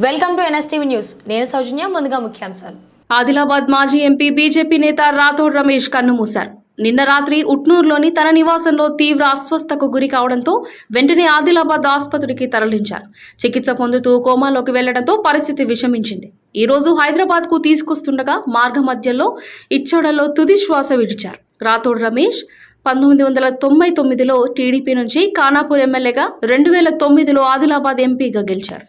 Welcome to NSTV news. నేను సౌజన్య. ముందుగా ముఖ్యాంశాలు. ఆదిలాబాద్ మాజీ ఎంపీ బీజేపీ నేత రాథోడ్ రమేష్ కన్నుమూశారు. నిన్న రాత్రి ఉట్నూరులోని తన నివాసంలో తీవ్ర అస్వస్థతకు గురి కావడంతో వెంటనే ఆదిలాబాద్ ఆసుపత్రికి తరలించారు. చికిత్స పొందుతూ కోమాలోకి వెళ్లడంతో పరిస్థితి విషమించింది. ఈ రోజు హైదరాబాద్ కు తీసుకొస్తుండగా మార్గ మధ్యలో ఇచ్చోడలో తుది శ్వాస విడిచారు. రాథోడ్ రమేష్ 1999లో టీడీపీ నుంచి ఖానాపూర్ ఎమ్మెల్యేగా, 2009లో ఆదిలాబాద్ ఎంపీగా గెలిచారు.